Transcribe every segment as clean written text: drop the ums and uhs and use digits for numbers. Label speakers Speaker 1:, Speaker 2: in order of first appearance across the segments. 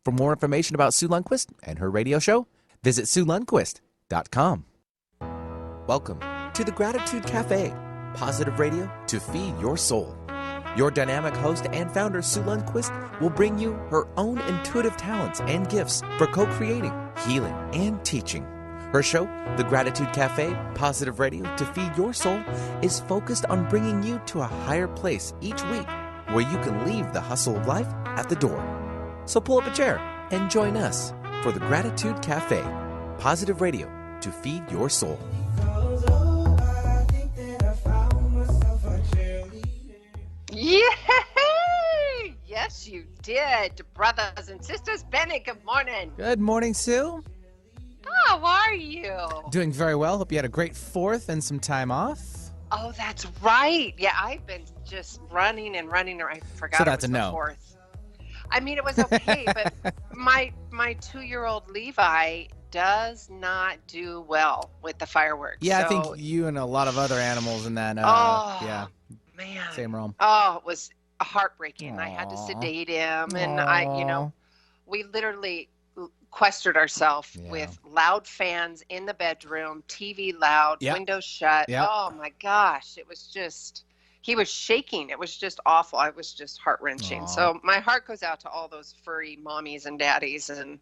Speaker 1: For more information about Sue Lundquist and her radio show, visit SueLundquist.com. Welcome to the Gratitude Cafe, positive radio to feed your soul. Your dynamic host and founder, Sue Lundquist, will bring you her own intuitive talents and gifts for co-creating, healing, and teaching. Her show, The Gratitude Cafe, positive radio to feed your soul, is focused on bringing you to a higher place each week where you can leave the hustle of life at the door. So pull up a chair and join us for The Gratitude Cafe, positive radio to feed your soul.
Speaker 2: Yay! Yes, you did, brothers and sisters. Benny, good morning.
Speaker 1: Good morning, Sue.
Speaker 2: How are you?
Speaker 1: Doing very well. Hope you had a great 4th and some time off.
Speaker 2: Oh, that's right. Yeah, I've been just running and running. I forgot
Speaker 1: So
Speaker 2: it
Speaker 1: that's
Speaker 2: was
Speaker 1: a
Speaker 2: the
Speaker 1: no.
Speaker 2: 4th. I mean, it was okay, but my 2-year-old Levi does not do well with the fireworks.
Speaker 1: Yeah,
Speaker 2: so,
Speaker 1: I think you and a lot of other animals in that,
Speaker 2: man.
Speaker 1: same realm.
Speaker 2: Oh, it was heartbreaking.
Speaker 1: Aww.
Speaker 2: I had to sedate him, and we literally sequestered ourselves with loud fans in the bedroom, TV loud, windows shut.
Speaker 1: Yep.
Speaker 2: Oh my gosh, it was just, he was shaking. It was just awful. It was just heart-wrenching. So my heart goes out to all those furry mommies and daddies and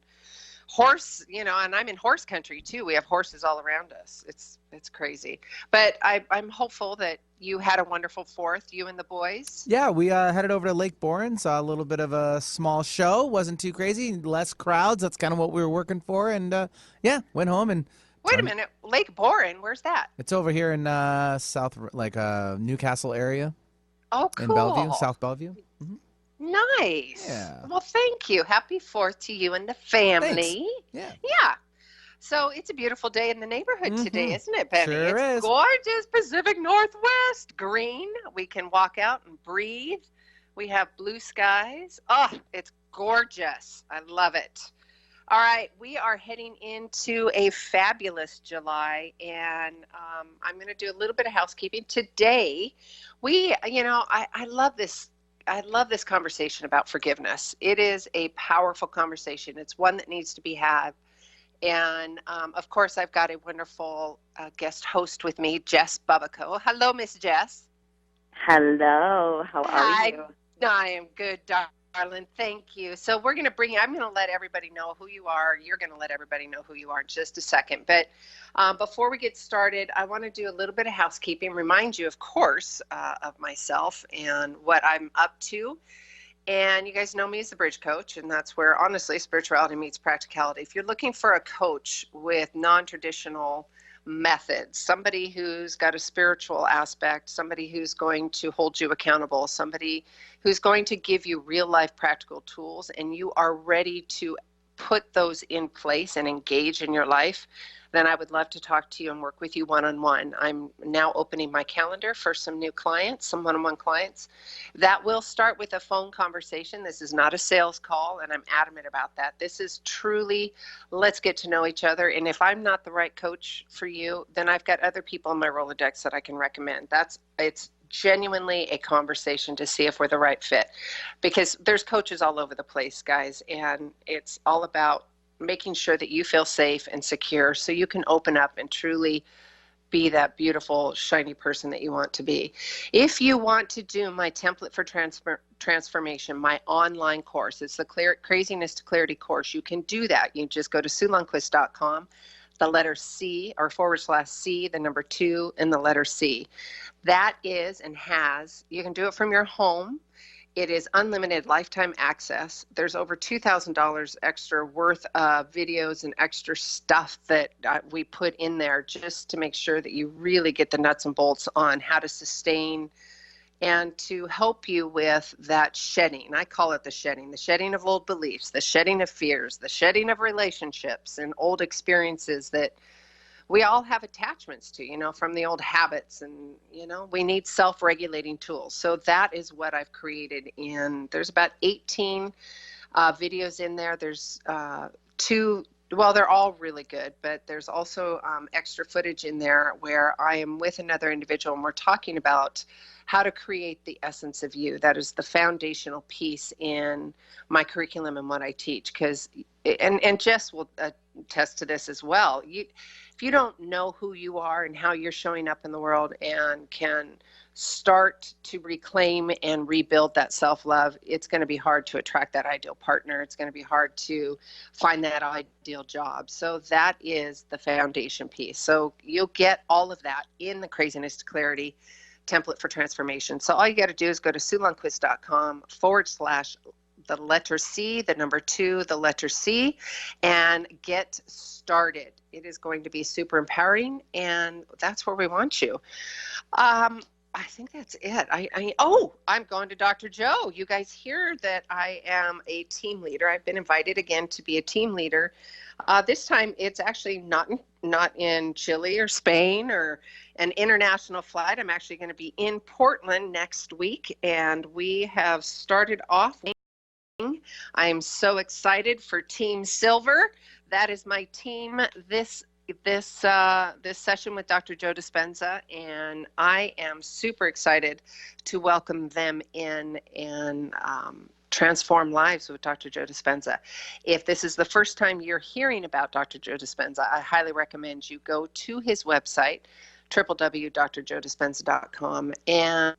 Speaker 2: horse, and I'm in horse country too. We have horses all around us. It's crazy. But I'm hopeful that you had a wonderful 4th, you and the boys.
Speaker 1: Yeah, we headed over to Lake Boren, saw a little bit of a small show. Wasn't too crazy, less crowds. That's kind of what we were working for. And went home and...
Speaker 2: Wait a minute, Lake Boren, where's that?
Speaker 1: It's over here in South, Newcastle area.
Speaker 2: Oh, cool.
Speaker 1: In Bellevue, South Bellevue. Mm-hmm.
Speaker 2: Nice.
Speaker 1: Yeah.
Speaker 2: Well, thank you. Happy 4th to you and the family.
Speaker 1: Thanks.
Speaker 2: Yeah. So it's a beautiful day in the neighborhood today, isn't it, Benny?
Speaker 1: Sure
Speaker 2: it's
Speaker 1: is.
Speaker 2: Gorgeous Pacific Northwest green. We can walk out and breathe. We have blue skies. Oh, it's gorgeous. I love it. All right, we are heading into a fabulous July, and I'm going to do a little bit of housekeeping today. I love this. I love this conversation about forgiveness. It is a powerful conversation. It's one that needs to be had. And, of course, I've got a wonderful guest host with me, Jess Bubbico. Hello, Miss Jess.
Speaker 3: Hello. How are you?
Speaker 2: I am good, darling. Thank you. So I'm going to let everybody know who you are. You're going to let everybody know who you are in just a second. But before we get started, I want to do a little bit of housekeeping, remind you, of course, of myself and what I'm up to. And you guys know me as the Bridge Coach, and that's where, honestly, spirituality meets practicality. If you're looking for a coach with non-traditional methods, somebody who's got a spiritual aspect, somebody who's going to hold you accountable, somebody who's going to give you real-life practical tools, and you are ready to put those in place and engage in your life, then I would love to talk to you and work with you one-on-one. I'm now opening my calendar for some new clients, some one-on-one clients. That will start with a phone conversation. This is not a sales call, and I'm adamant about that. This is truly, let's get to know each other. And if I'm not the right coach for you, then I've got other people in my Rolodex that I can recommend. It's genuinely a conversation to see if we're the right fit, because there's coaches all over the place, guys, and it's all about making sure that you feel safe and secure so you can open up and truly be that beautiful, shiny person that you want to be. If you want to do my template for transformation, my online course, it's the Craziness to Clarity course, you can do that. You just go to SueLundquist.com, the letter C or /C, the number 2 and the letter C. That is and has, you can do it from your home. It is unlimited lifetime access. There's over $2,000 extra worth of videos and extra stuff that we put in there just to make sure that you really get the nuts and bolts on how to sustain and to help you with that shedding. I call it the shedding of old beliefs, the shedding of fears, the shedding of relationships and old experiences that we all have attachments to, from the old habits, and, we need self-regulating tools. So that is what I've created there's about 18 videos in there. There's two Well, they're all really good, but there's also extra footage in there where I am with another individual and we're talking about how to create the essence of you. That is the foundational piece in my curriculum and what I teach. Because, and Jess will attest to this as well. If you don't know who you are and how you're showing up in the world and can start to reclaim and rebuild that self-love, it's going to be hard to attract that ideal partner. It's going to be hard to find that ideal job. So that is the foundation piece. So you'll get all of that in the Craziness to Clarity template for transformation. So all you got to do is go to SueLundquist.com/ the letter C, the number 2, the letter C, and get started. It is going to be super empowering, and that's where we want you. I think that's it. I'm going to Dr. Joe. You guys hear that I am a team leader. I've been invited again to be a team leader. This time it's actually not in Chile or Spain or an international flight. I'm actually going to be in Portland next week, and we have started off. I am so excited for Team Silver. That is my team this session with Dr. Joe Dispenza, and I am super excited to welcome them in and transform lives with Dr. Joe Dispenza. If this is the first time you're hearing about Dr. Joe Dispenza, I highly recommend you go to his website, www.drjoedispenza.com, and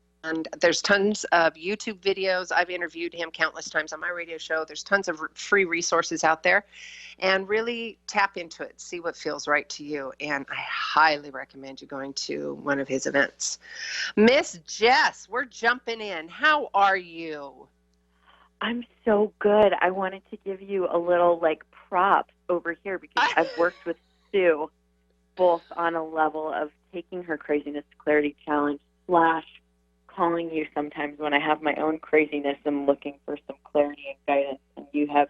Speaker 2: there's tons of YouTube videos. I've interviewed him countless times on my radio show. There's tons of free resources out there. And really tap into it. See what feels right to you. And I highly recommend you going to one of his events. Miss Jess, we're jumping in. How are you?
Speaker 3: I'm so good. I wanted to give you a little props over here because I've worked with Sue both on a level of taking her Craziness to Clarity challenge / calling you sometimes when I have my own craziness and looking for some clarity and guidance. And you have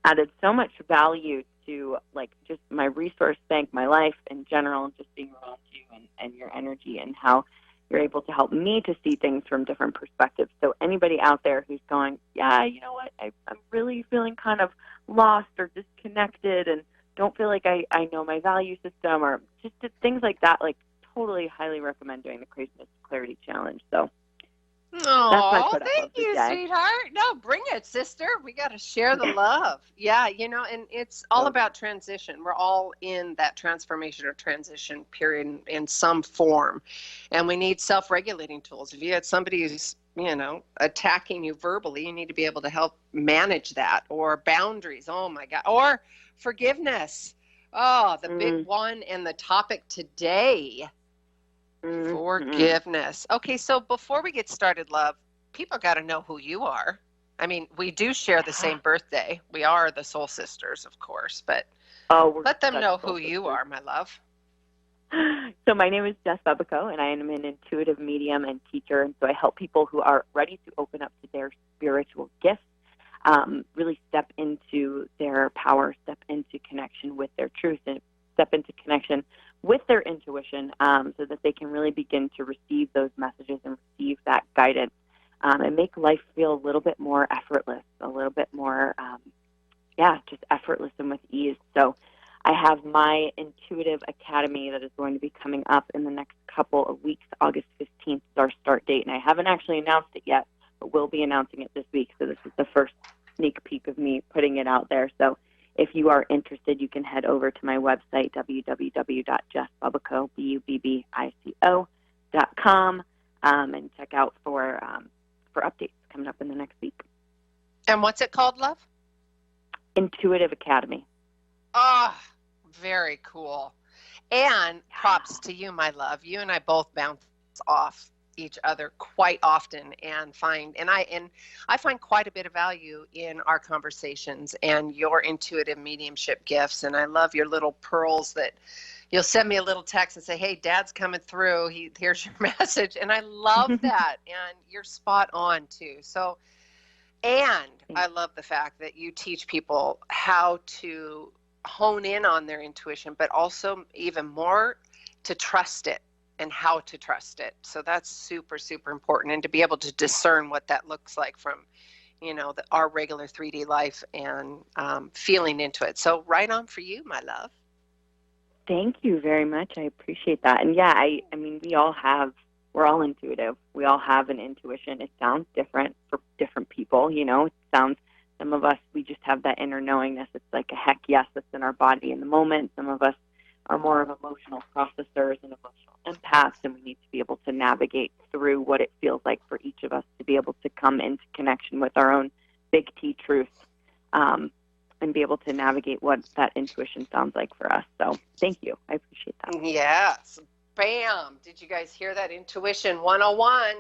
Speaker 3: added so much value to just my resource bank, my life in general, and just being around you and your energy and how you're able to help me to see things from different perspectives. So anybody out there who's going, yeah, you know what, I'm really feeling kind of lost or disconnected and don't feel like I know my value system or just things like that, totally highly recommend doing the Craziness to Clarity Challenge. So
Speaker 2: oh, thank you, sweetheart. No, bring it, sister. We got to share the love. Yeah, and it's all about transition. We're all in that transformation or transition period in some form. And we need self-regulating tools. If you had somebody who's, attacking you verbally, you need to be able to help manage that, or boundaries. Oh, my God. Or forgiveness. Oh, the big one and the topic today. Forgiveness. Okay, so before we get started, love, people got to know who you are. I mean, we do share the same birthday. We are the soul sisters, of course, but let them know who you are, my love.
Speaker 3: So my name is Jess Bubbico, and I am an intuitive medium and teacher, and so I help people who are ready to open up to their spiritual gifts, really step into their power, step into connection with their truth, and step into connection with their intuition so that they can really begin to receive those messages and receive that guidance and make life feel a little bit more effortless, a little bit more, just effortless and with ease. So I have my Intuitive Academy that is going to be coming up in the next couple of weeks. August 15th is our start date, and I haven't actually announced it yet, but we'll be announcing it this week. So this is the first sneak peek of me putting it out there. So if you are interested, you can head over to my website, www.jessbubbico.com, and check out for updates coming up in the next week.
Speaker 2: And what's it called, love?
Speaker 3: Intuitive Academy.
Speaker 2: Ah, very cool. And props to you, my love. You and I both bounce off each other quite often and I find quite a bit of value in our conversations and your intuitive mediumship gifts. And I love your little pearls that you'll send me a little text and say, hey, Dad's coming through. Here's your message. And I love that. And you're spot on too. So, and I love the fact that you teach people how to hone in on their intuition, but also even more to trust it and how to trust it. So that's super, super important. And to be able to discern what that looks like from our regular 3D life and feeling into it. So right on for you, my love.
Speaker 3: Thank you very much. I appreciate that. And yeah, I mean, we're all intuitive. We all have an intuition. It sounds different for different people. It sounds, some of us, we just have that inner knowingness. It's like a heck yes, that's in our body in the moment. Some of us are more of emotional processors and emotional empaths, and we need to be able to navigate through what it feels like for each of us to be able to come into connection with our own big T truth, and be able to navigate what that intuition sounds like for us. So thank you. I appreciate that.
Speaker 2: Yes. Bam. Did you guys hear that? Intuition 101.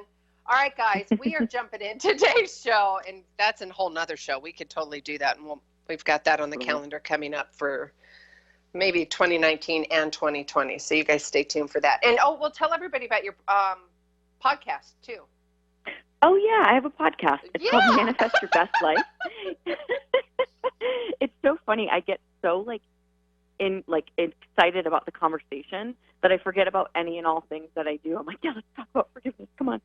Speaker 2: All right, guys, we are jumping in today's show, and that's a whole nother show. We could totally do that, and we've got that on the calendar coming up for maybe 2019 and 2020. So you guys stay tuned for that. And we'll tell everybody about your podcast too.
Speaker 3: Oh yeah, I have a podcast. It's called Manifest Your Best Life. It's so funny. I get so excited about the conversation that I forget about any and all things that I do. I'm like, yeah, let's talk about forgiveness. Come on.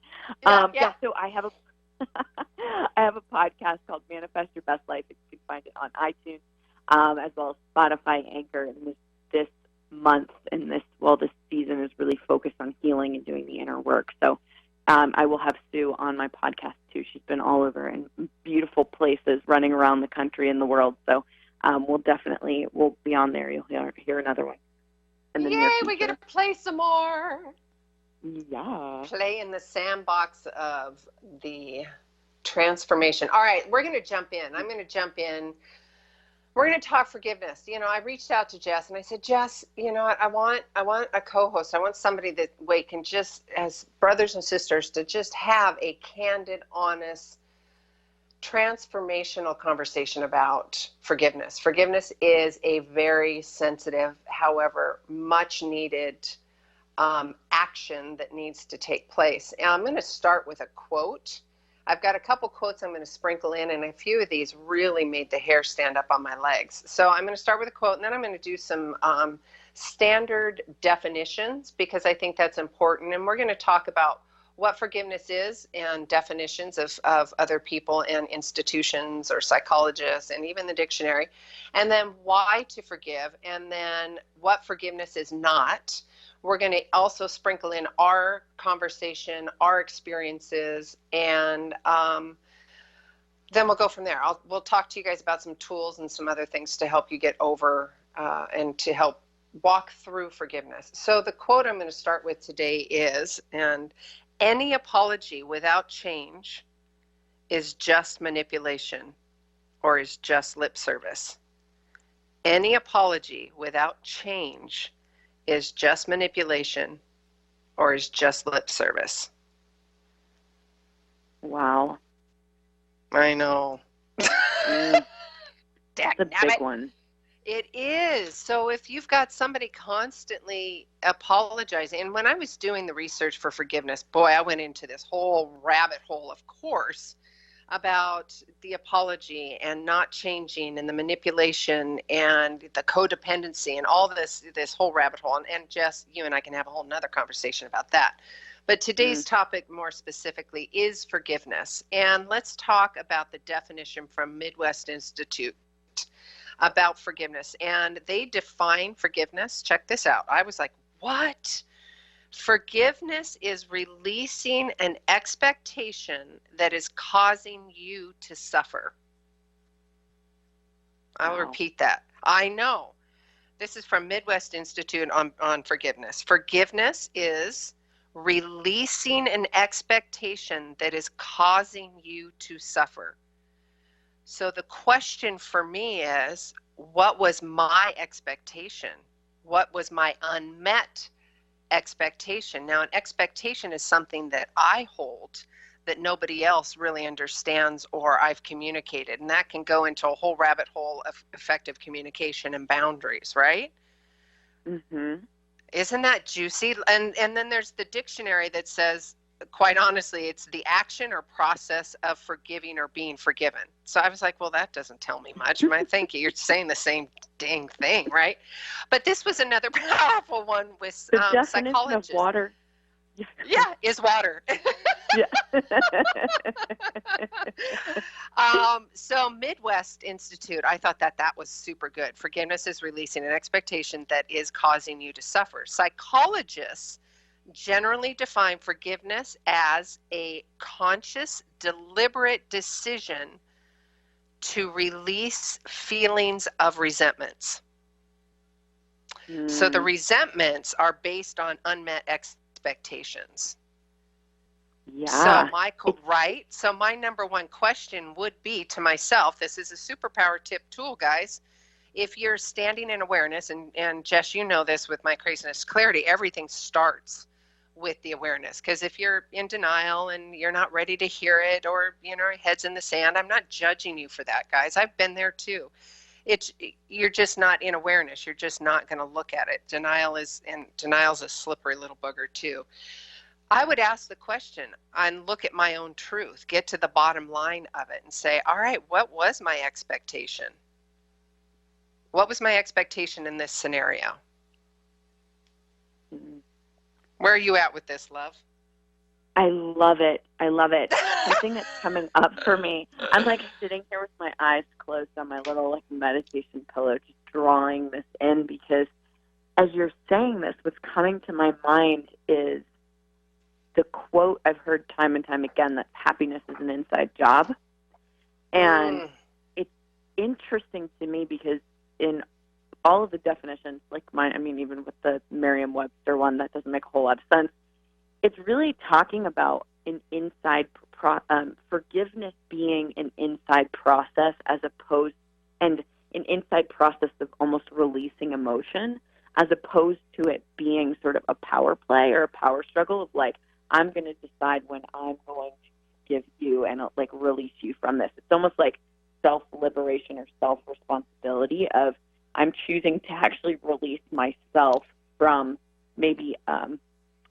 Speaker 3: So I have a podcast called Manifest Your Best Life. You can find it on iTunes, as well as Spotify, Anchor. And this month and this season is really focused on healing and doing the inner work. So I will have Sue on my podcast too. She's been all over in beautiful places, running around the country and the world. So we'll be on there. You'll hear another one.
Speaker 2: Yay, we get to play some more.
Speaker 3: Yeah.
Speaker 2: Play in the sandbox of the transformation. All right, we're going to jump in. I'm going to jump in. We're going to talk forgiveness. I reached out to Jess and I said, Jess, I want a co-host. I want somebody that we can just, as brothers and sisters, to just have a candid, honest, transformational conversation about forgiveness. Forgiveness is a very sensitive, however, much needed action that needs to take place. And I'm going to start with a quote. I've got a couple quotes I'm going to sprinkle in, and a few of these really made the hair stand up on my legs. So I'm going to start with a quote, and then I'm going to do some standard definitions, because I think that's important. And we're going to talk about what forgiveness is and definitions of other people and institutions or psychologists and even the dictionary, and then why to forgive, and then what forgiveness is not. We're going to also sprinkle in our conversation, our experiences, and then we'll go from there. We'll talk to you guys about some tools and some other things to help you get over and to help walk through forgiveness. So the quote I'm going to start with today is, and any apology without change is just manipulation or is just lip service. Any apology without change is just manipulation or is just lip service.
Speaker 3: Wow.
Speaker 2: I know.
Speaker 3: That's a big one.
Speaker 2: It is. So if you've got somebody constantly apologizing, and when I was doing the research for forgiveness, boy, I went into this whole rabbit hole, of course, about the apology and not changing and the manipulation and the codependency and all this whole rabbit hole. And Jess, you and I can have a whole nother conversation about that. But today's topic more specifically is forgiveness. And let's talk about the definition from Midwest Institute about forgiveness. And they define forgiveness. Check this out. I was like, what? Forgiveness is releasing an expectation that is causing you to suffer. I'll repeat that. I know. This is from Midwest Institute on forgiveness. Forgiveness is releasing an expectation that is causing you to suffer. So the question for me is, what was my expectation? What was my unmet expectation? Now, an expectation is something that I hold that nobody else really understands or I've communicated. And that can go into a whole rabbit hole of effective communication and boundaries, right?
Speaker 3: Mm-hmm.
Speaker 2: Isn't that juicy? And then there's the dictionary that says, quite honestly, it's the action or process of forgiving or being forgiven. So I was like, well, that doesn't tell me much. I think you're saying the same dang thing, right? But this was another powerful one with
Speaker 3: the definition
Speaker 2: psychologists.
Speaker 3: of water.
Speaker 2: Yeah, is water.
Speaker 3: Yeah.
Speaker 2: So Midwest Institute, I thought that was super good. Forgiveness is releasing an expectation that is causing you to suffer. Psychologists generally define forgiveness as a conscious, deliberate decision to release feelings of resentments. So the resentments are based on unmet expectations.
Speaker 3: Yeah.
Speaker 2: So my number one question would be to myself, this is a superpower tip tool, guys. If you're standing in awareness, and Jess, you know this with my craziness clarity, everything starts with the awareness. Because if you're in denial and you're not ready to hear it, or, head's in the sand, I'm not judging you for that, guys. I've been there too. You're just not in awareness. You're just not going to look at it. Denial's a slippery little booger too. I would ask the question and look at my own truth, get to the bottom line of it and say, all right, what was my expectation? What was my expectation in this scenario? Where are you at with this, love?
Speaker 3: I love it. Something that's coming up for me. I'm like sitting here with my eyes closed on my little meditation pillow, just drawing this in, because as you're saying this, what's coming to my mind is the quote I've heard time and time again, that happiness is an inside job. And it's interesting to me because in all of the definitions, like mine, even with the Merriam-Webster one, that doesn't make a whole lot of sense. It's really talking about an inside forgiveness being an inside process, as opposed, and an inside process of almost releasing emotion, as opposed to it being sort of a power play or a power struggle of I'm going to decide when I'm going to forgive you and release you from this. It's almost like self-liberation or self-responsibility of I'm choosing to actually release myself from maybe,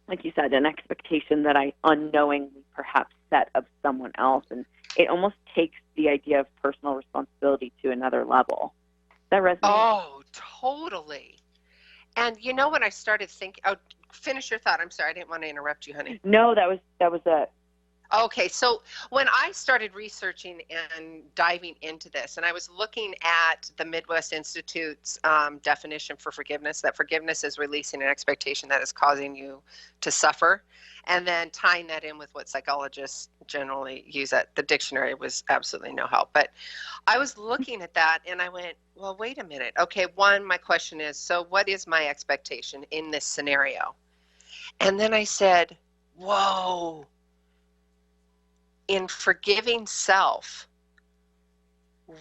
Speaker 3: like you said, an expectation that I unknowingly perhaps set of someone else. And it almost takes the idea of personal responsibility to another level. That resonates?
Speaker 2: Oh, totally. And when I started thinking, finish your thought. I'm sorry, I didn't want to interrupt you, honey.
Speaker 3: No, that was it.
Speaker 2: Okay, so when I started researching and diving into this, and I was looking at the Midwest Institute's definition for forgiveness, that forgiveness is releasing an expectation that is causing you to suffer, and then tying that in with what psychologists generally use, at the dictionary was absolutely no help. But I was looking at that and I went, well, wait a minute. Okay, my question is, so what is my expectation in this scenario? And then I said, whoa. In forgiving self,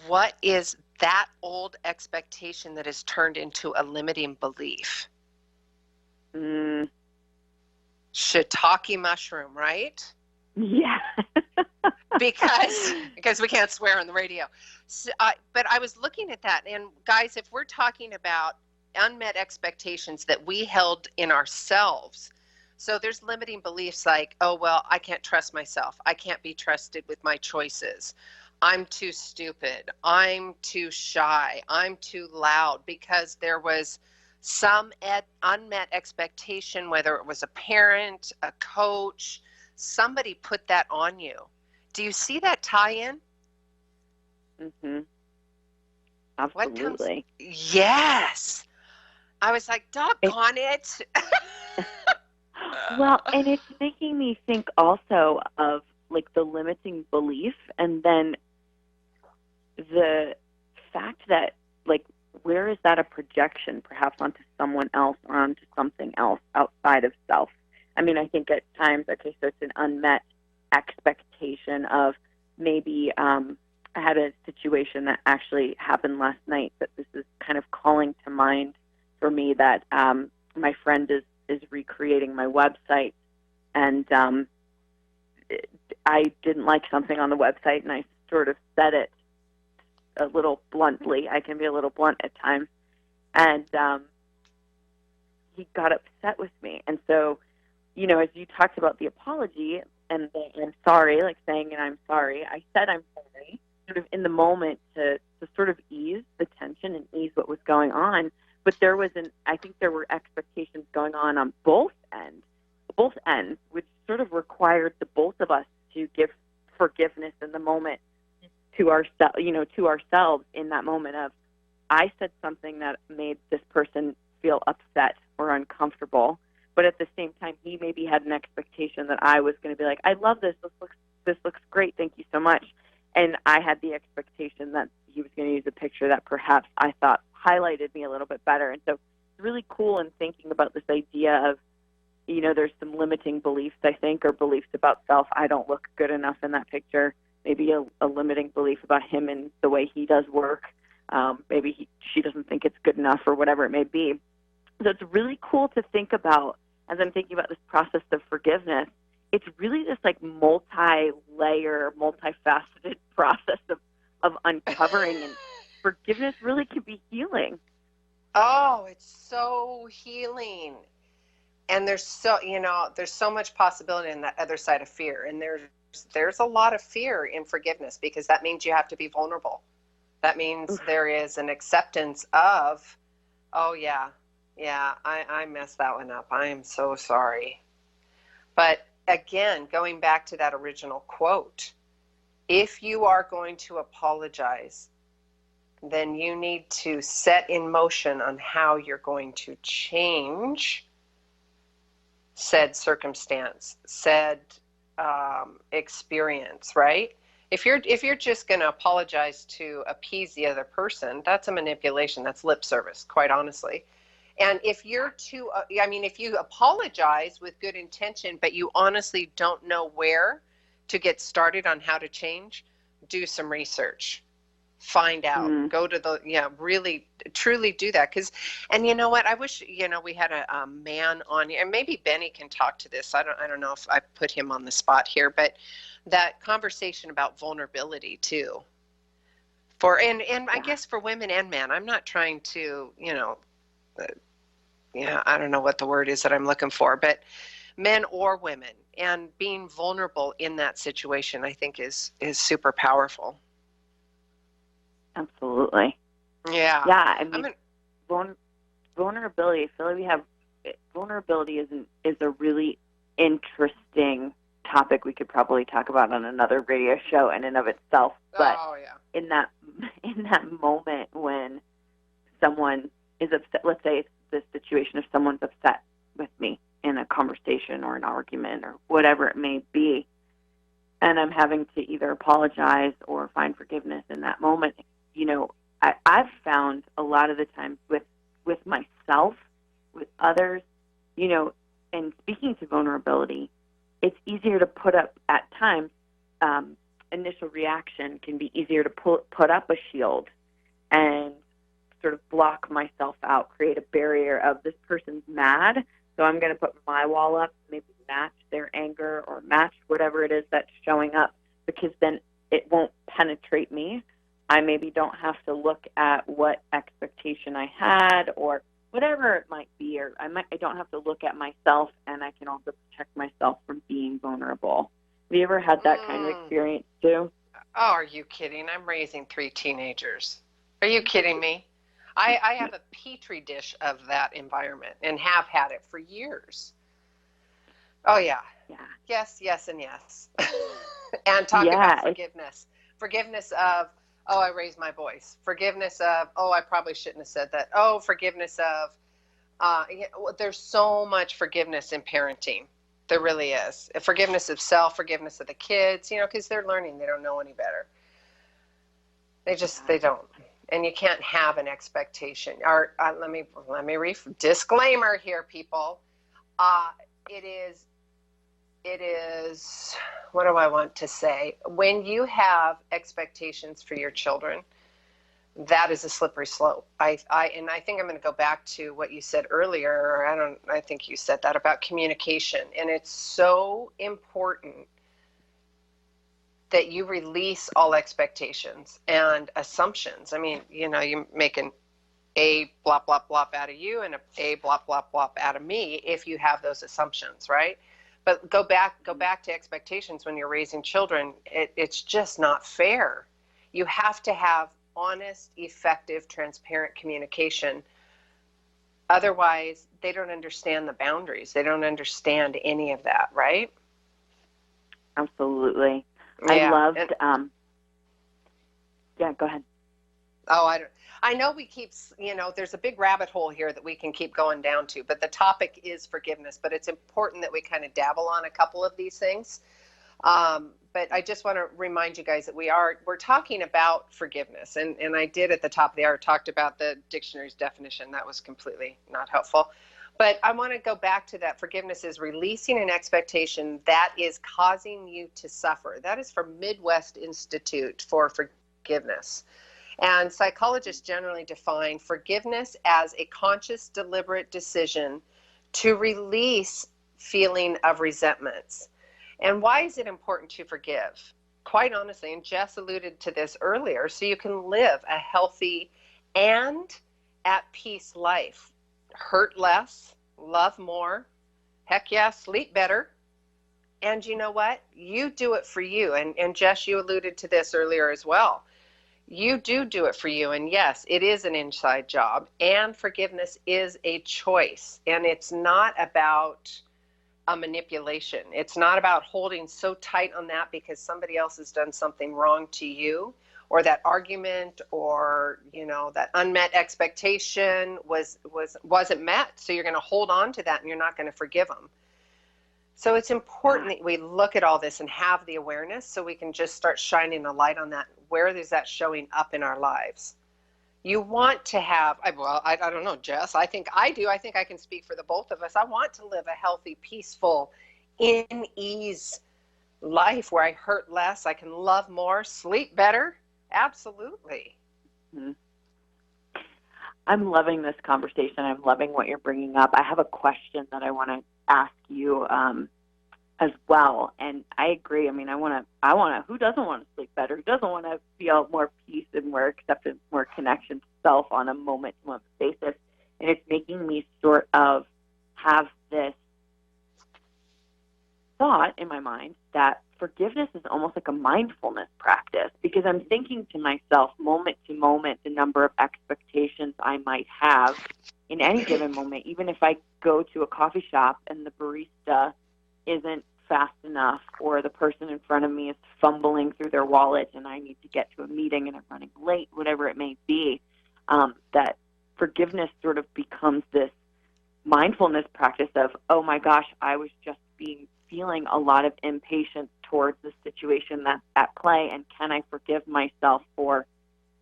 Speaker 2: what is that old expectation that is turned into a limiting belief? Shiitake mushroom, right?
Speaker 3: Yeah.
Speaker 2: because we can't swear on the radio. So, but I was looking at that, and guys, if we're talking about unmet expectations that we held in ourselves, so there's limiting beliefs like, oh, well, I can't trust myself. I can't be trusted with my choices. I'm too stupid. I'm too shy. I'm too loud, because there was some unmet expectation, whether it was a parent, a coach, somebody put that on you. Do you see that tie-in?
Speaker 3: Mm-hmm. Absolutely.
Speaker 2: Yes. I was like, doggone it.
Speaker 3: Well, and it's making me think also of the limiting belief, and then the fact that where is that a projection perhaps onto someone else or onto something else outside of self? I think at times, okay, so it's an unmet expectation of maybe I had a situation that actually happened last night that this is kind of calling to mind for me, that my friend is recreating my website, and I didn't like something on the website, and I sort of said it a little bluntly. I can be a little blunt at times, and he got upset with me. And so, as you talked about the apology and the I'm sorry, saying and I'm sorry, I said I'm sorry, sort of in the moment to sort of ease the tension and ease what was going on. But I think there were expectations going on both ends, both ends, which sort of required the both of us to give forgiveness in the moment to ourselves in that moment of, I said something that made this person feel upset or uncomfortable, but at the same time, he maybe had an expectation that I was going to be like, I love this. This looks great. Thank you so much. And I had the expectation that he was going to use a picture that perhaps I thought highlighted me a little bit better. And so it's really cool in thinking about this idea of, there's some limiting beliefs, I think, or beliefs about self. I don't look good enough in that picture. Maybe a limiting belief about him and the way he does work. Maybe she doesn't think it's good enough or whatever it may be. So it's really cool to think about, as I'm thinking about this process of forgiveness, it's really this like multi-layer, multifaceted process of uncovering, and forgiveness really can be healing.
Speaker 2: Oh, it's so healing. And there's so much possibility in that other side of fear. And there's a lot of fear in forgiveness, because that means you have to be vulnerable. That means there is an acceptance of, oh yeah, I messed that one up. I am so sorry. But again, going back to that original quote, if you are going to apologize, then you need to set in motion on how you're going to change said circumstance, said experience, right? If you're just going to apologize to appease the other person, that's a manipulation. That's lip service, quite honestly. And if you're if you apologize with good intention, but you honestly don't know where to get started on how to change, do some research. Find out, go to really, truly do that. And you know what, I wish, we had a man on here, and maybe Benny can talk to this. I don't know if I put him on the spot here, but that conversation about vulnerability too. I guess for women and men, I'm not trying to, I don't know what the word is that I'm looking for, but men or women, and being vulnerable in that situation, I think is super powerful.
Speaker 3: Absolutely.
Speaker 2: Yeah.
Speaker 3: Yeah. I mean, vulnerability. I feel like vulnerability is a really interesting topic we could probably talk about on another radio show in and of itself. But in that moment when someone is upset, let's say it's the situation of someone's upset with me in a conversation or an argument or whatever it may be, and I'm having to either apologize or find forgiveness in that moment. I've found a lot of the times with myself, with others, and speaking to vulnerability, it's easier to put up at times. Initial reaction can be easier to put up a shield and sort of block myself out, create a barrier of, this person's mad, so I'm going to put my wall up, maybe match their anger or match whatever it is that's showing up, because then it won't penetrate me. I maybe don't have to look at what expectation I had or whatever it might be, or I don't have to look at myself, and I can also protect myself from being vulnerable. Have you ever had that kind of experience too?
Speaker 2: Oh, are you kidding? I'm raising 3 teenagers. Are you kidding me? I have a petri dish of that environment and have had it for years. Oh, yeah. Yes, and yes. And talk about forgiveness. Forgiveness of, oh, I raised my voice. Forgiveness of, oh, I probably shouldn't have said that. Oh, forgiveness of, there's so much forgiveness in parenting. There really is. Forgiveness of self, forgiveness of the kids, because they're learning. They don't know any better. They don't. And you can't have an expectation. Or let me disclaimer here, people. It is, what do I want to say? When you have expectations for your children, that is a slippery slope. I think I'm going to go back to what you said earlier. I think you said that about communication. And it's so important that you release all expectations and assumptions. I mean, you make an A blop, blop, blop out of you and a blop, blop, blop out of me if you have those assumptions, right? But go back to expectations when you're raising children. It's just not fair. You have to have honest, effective, transparent communication Otherwise, they don't understand the boundaries. They don't understand any of that, right?
Speaker 3: Absolutely.
Speaker 2: Yeah.
Speaker 3: I loved, yeah, go ahead.
Speaker 2: Oh, I know we keep, there's a big rabbit hole here that we can keep going down to, but the topic is forgiveness, but it's important that we kind of dabble on a couple of these things. But I just want to remind you guys that we're talking about forgiveness. And I did at the top of the hour talked about the dictionary's definition. That was completely not helpful. But I want to go back to that. Forgiveness is releasing an expectation that is causing you to suffer. That is from Midwest Institute for Forgiveness. And psychologists generally define forgiveness as a conscious, deliberate decision to release feeling of resentments. And why is it important to forgive? Quite honestly, and Jess alluded to this earlier, so you can live a healthy and at peace life. Hurt less, love more, heck yeah, sleep better. And you know what? You do it for you. And Jess, you alluded to this earlier as well. You do it for you. And yes, it is an inside job. And forgiveness is a choice. And it's not about a manipulation. It's not about holding so tight on that because somebody else has done something wrong to you, or that argument, or that unmet expectation wasn't met. So you're going to hold on to that and you're not going to forgive them. So it's important that we look at all this and have the awareness so we can just start shining a light on that. Where is that showing up in our lives? You want to have, I don't know, Jess, I think I do. I think I can speak for the both of us. I want to live a healthy, peaceful, in ease life where I hurt less, I can love more, sleep better. Absolutely.
Speaker 3: Mm-hmm. I'm loving this conversation. I'm loving what you're bringing up. I have a question that I want to ask you as well, and I agree. I mean, I want to. Who doesn't want to sleep better? Who doesn't want to feel more peace and more acceptance, more connection to self on a moment-to-moment basis? And it's making me sort of have this thought in my mind that forgiveness is almost like a mindfulness practice, because I'm thinking to myself, moment to moment, the number of expectations I might have in any given moment, even if I go to a coffee shop and the barista isn't fast enough, or the person in front of me is fumbling through their wallet and I need to get to a meeting and I'm running late, whatever it may be, that forgiveness sort of becomes this mindfulness practice of, oh my gosh, I was just feeling a lot of impatience towards the situation that's at play, and can I forgive myself for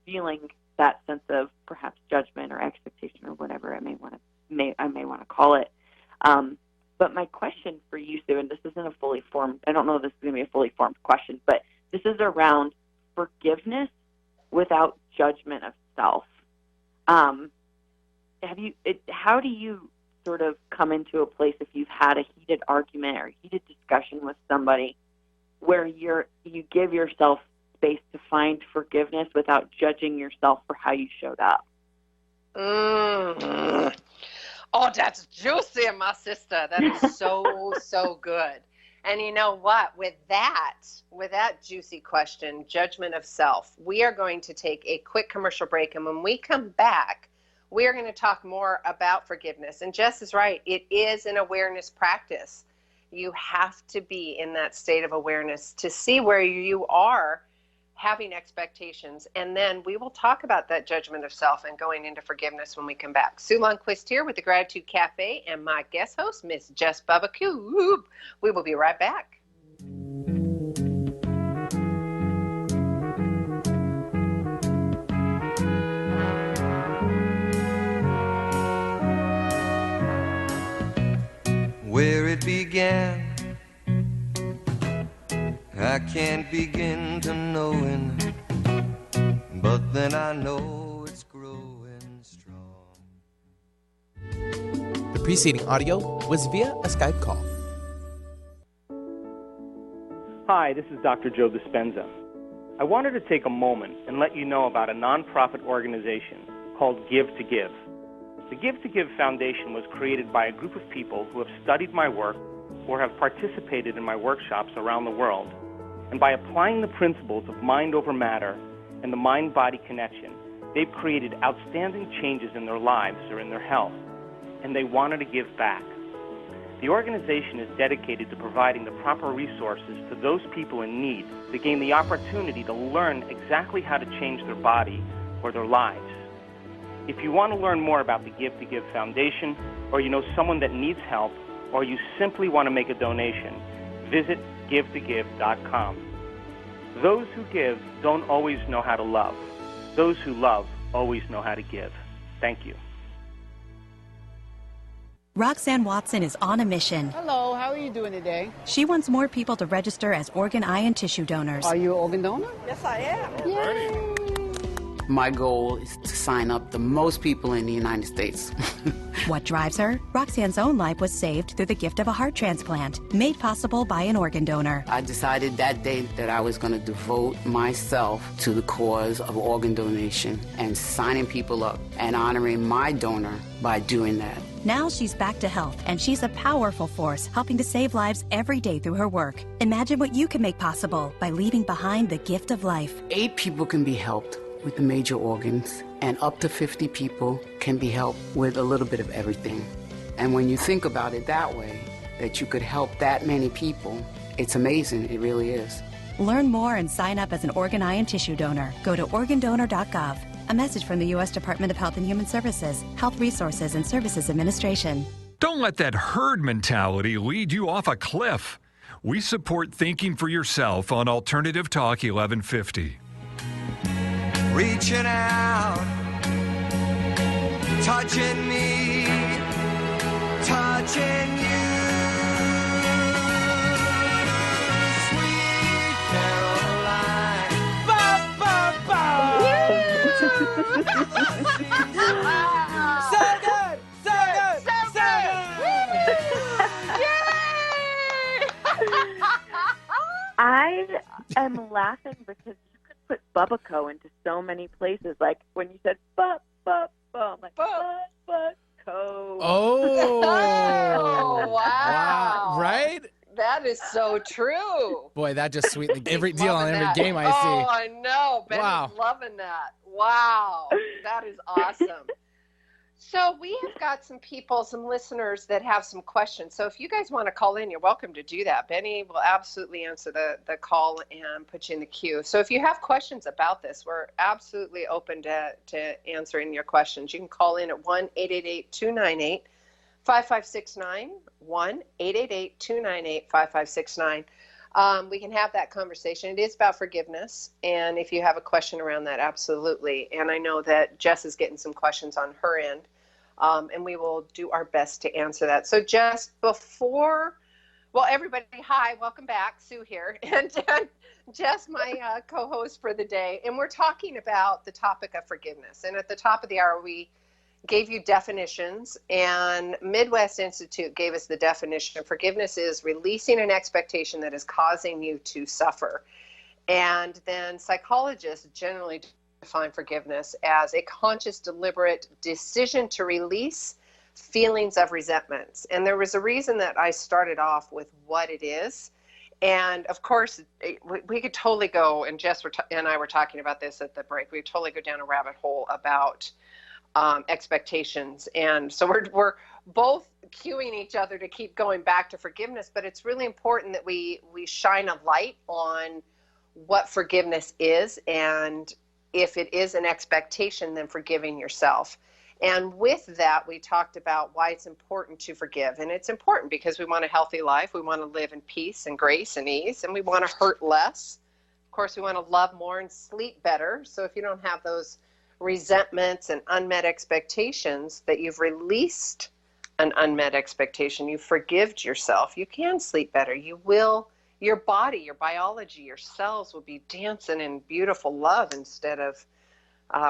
Speaker 3: feeling that sense of perhaps judgment or expectation or whatever I may want to call it. But my question for you, Sue, and this isn't a fully formed, I don't know if this is going to be a fully formed question, but this is around forgiveness without judgment of self. How do you sort of come into a place, if you've had a heated argument or a heated discussion with somebody, where you give yourself space to find forgiveness without judging yourself for how you showed up?
Speaker 2: Mm-hmm. Oh, that's juicy, my sister. That is so good. And you know what? With that juicy question, judgment of self, we are going to take a quick commercial break. And when we come back, we are going to talk more about forgiveness. And Jess is right. It is an awareness practice. You have to be in that state of awareness to see where you are having expectations. And then we will talk about that judgment of self and going into forgiveness when we come back. Sue Lundquist here with the Gratitude Cafe and my guest host, Miss Jess Bubbico. We will be right back.
Speaker 4: Where it began, I can't begin to knowing, but then I know it's growing strong.
Speaker 1: The preceding audio was via a Skype call.
Speaker 5: Hi, this is Dr. Joe Dispenza. I wanted to take a moment and let you know about a nonprofit organization called Give to Give. The Give to Give Foundation was created by a group of people who have studied my work or have participated in my workshops around the world. And by applying the principles of mind over matter and the mind-body connection, they've created outstanding changes in their lives or in their health. and they wanted to give back. The organization is dedicated to providing the proper resources to those people in need to gain the opportunity to learn exactly how to change their body or their lives. If you want to learn more about the Give to Give Foundation, or you know someone that needs help, or you simply want to make a donation, visit givetogive.com. Those who give don't always know how to love. Those who love always know how to give. Thank you.
Speaker 6: Roxanne Watson is on a mission.
Speaker 7: Hello, how are you doing today?
Speaker 6: She wants more people to register as organ, eye, and tissue donors.
Speaker 7: Are you an organ donor?
Speaker 8: Yes, I am.
Speaker 7: Yay!
Speaker 9: My goal is to sign up the most people in the United States.
Speaker 6: What drives her? Roxanne's own life was saved through the gift of a heart transplant, made possible by an organ donor.
Speaker 9: I decided that day that I was going to devote myself to the cause of organ donation and signing people up and honoring my donor by doing that.
Speaker 6: Now she's back to health, and she's a powerful force helping to save lives every day through her work. Imagine what you can make possible by leaving behind the gift of life.
Speaker 9: 8 people can be helped with the major organs, and up to 50 people can be helped with a little bit of everything. And when you think about it that way, that you could help that many people, it's amazing. It really is.
Speaker 6: Learn more and sign up as an organ, eye, and tissue donor. Go to organdonor.gov. A message from the U.S. Department of Health and Human Services, Health Resources and Services Administration.
Speaker 10: Don't let that herd mentality lead you off a cliff. We support thinking for yourself on Alternative Talk 1150.
Speaker 4: Reaching out, touching me, touching you. Sweet Caroline. Ba, ba, ba.
Speaker 8: So good! So good! So good!
Speaker 3: I am laughing because you could put Bubbico into so many places. Like when you said "bu bu bu," I'm like Bubbico.
Speaker 1: Oh,
Speaker 2: Oh, wow.
Speaker 1: Right?
Speaker 2: That is so true.
Speaker 1: Boy, that just sweetly every
Speaker 2: He's
Speaker 1: deal on
Speaker 2: loving
Speaker 1: every
Speaker 2: that.
Speaker 1: game I
Speaker 2: Oh,
Speaker 1: see.
Speaker 2: I know. Ben
Speaker 1: Wow.
Speaker 2: is loving that. Wow. That is awesome. So we have got some people, some listeners that have some questions. So if you guys want to call in, you're welcome to do that. Benny will absolutely answer the call and put you in the queue. So if you have questions about this, we're absolutely open to answering your questions. You can call in at 1-888-298-5569, 1-888-298-5569. We can have that conversation. It is about forgiveness. And if you have a question around that, absolutely. And I know that Jess is getting some questions on her end. And we will do our best to answer that. So Jess, everybody, hi, welcome back. Sue here. And Jess, my co-host for the day. And we're talking about the topic of forgiveness. And at the top of the hour, we gave you definitions, and Midwest Institute gave us the definition. Forgiveness is releasing an expectation that is causing you to suffer. And then psychologists generally define forgiveness as a conscious, deliberate decision to release feelings of resentments. And there was a reason that I started off with what it is. And of course, we could totally go, and Jess and I were talking about this at the break, we could totally go down a rabbit hole about expectations. And so we're both cueing each other to keep going back to forgiveness, but it's really important that we shine a light on what forgiveness is, and if it is an expectation, then forgiving yourself. And with that, we talked about why it's important to forgive. And it's important because we want a healthy life. We want to live in peace and grace and ease, and we want to hurt less. Of course, we want to love more and sleep better. So if you don't have those resentments and unmet expectations, that you've released an unmet expectation, you forgived yourself, you can sleep better. You will, your body, your biology, your cells will be dancing in beautiful love instead of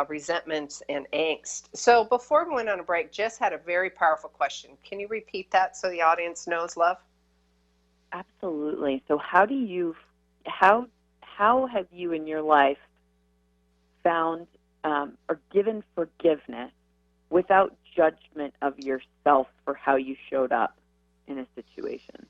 Speaker 2: resentments and angst. So before we went on a break, Jess had a very powerful question. Can you repeat that so the audience knows, love?
Speaker 3: Absolutely. So how have you in your life found or given forgiveness without judgment of yourself for how you showed up in a situation?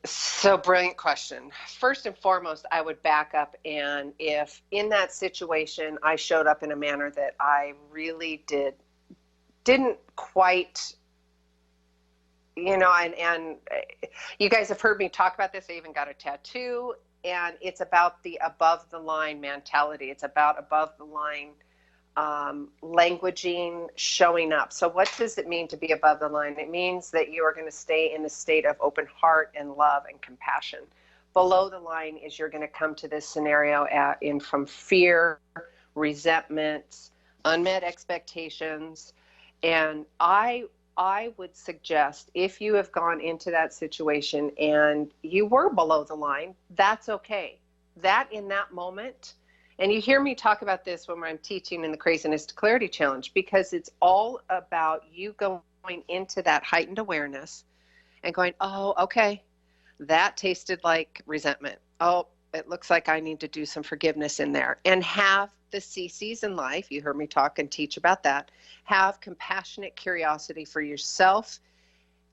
Speaker 2: So brilliant question. First and foremost, I would back up, and if in that situation I showed up in a manner that I really didn't quite you know, and you guys have heard me talk about this. I even got a tattoo, and it's about the above the line mentality. It's about above the line languaging, showing up. So what does it mean to be above the line? It means that you are going to stay in a state of open heart and love and compassion. Below the line is you're going to come to this scenario in from fear, resentment, unmet expectations. And I would suggest, if you have gone into that situation and you were below the line, that's okay. That in that moment, and you hear me talk about this when I'm teaching in the Craziness to Clarity Challenge, because it's all about you going into that heightened awareness and going, oh, okay, that tasted like resentment. Oh, it looks like I need to do some forgiveness in there. And have the CCs in life, you heard me talk and teach about that, have compassionate curiosity for yourself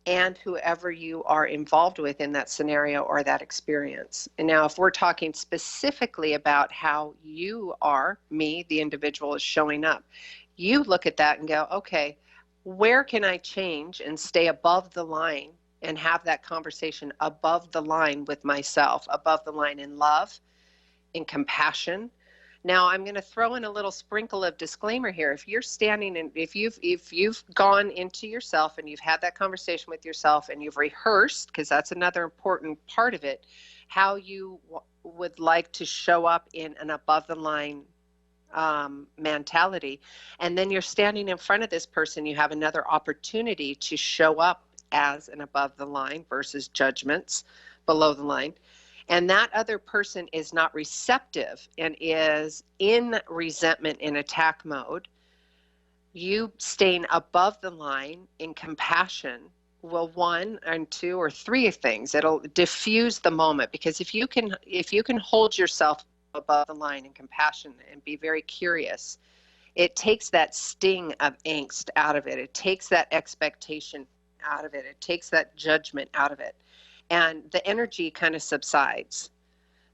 Speaker 2: and whoever you are involved with in that scenario or that experience. And now if we're talking specifically about how you are, me, the individual, is showing up, you look at that and go, okay, where can I change and stay above the line and have that conversation above the line with myself, above the line in love, in compassion. Now I'm going to throw in a little sprinkle of disclaimer here. If you're standing and if you've gone into yourself and you've had that conversation with yourself and you've rehearsed, because that's another important part of it, how you would like to show up in an above the line mentality, and then you're standing in front of this person, you have another opportunity to show up as an above the line versus judgments below the line. And that other person is not receptive and is in resentment and attack mode, you staying above the line in compassion will, one and two or three things. It'll diffuse the moment, because if you can hold yourself above the line in compassion and be very curious, it takes that sting of angst out of it. It takes that expectation out of it. It takes that judgment out of it. And the energy kind of subsides.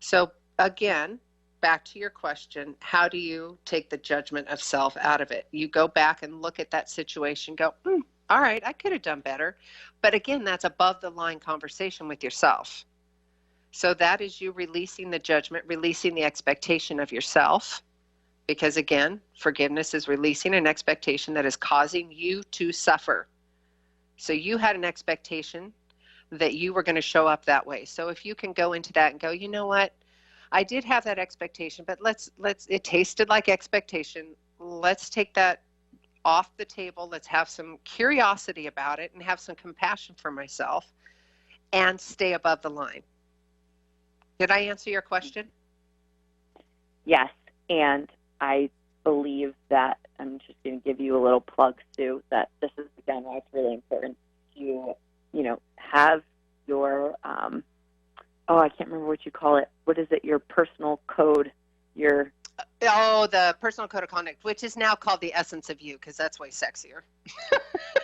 Speaker 2: So again, back to your question, how do you take the judgment of self out of it? You go back and look at that situation, go, all right, I could have done better. But again, that's above the line conversation with yourself. So that is you releasing the judgment, releasing the expectation of yourself. Because again, forgiveness is releasing an expectation that is causing you to suffer. So you had an expectation that you were going to show up that way. So if you can go into that and go, you know what, I did have that expectation, but it tasted like expectation. Let's take that off the table. Let's have some curiosity about it and have some compassion for myself and stay above the line. Did I answer your question?
Speaker 3: Yes. And I believe that, I'm just going to give you a little plug, Sue, that this is, again, why it's really important to, have your, I can't remember what you call it. What is it? Your personal code,
Speaker 2: the personal code of conduct, which is now called the essence of you, because that's way sexier.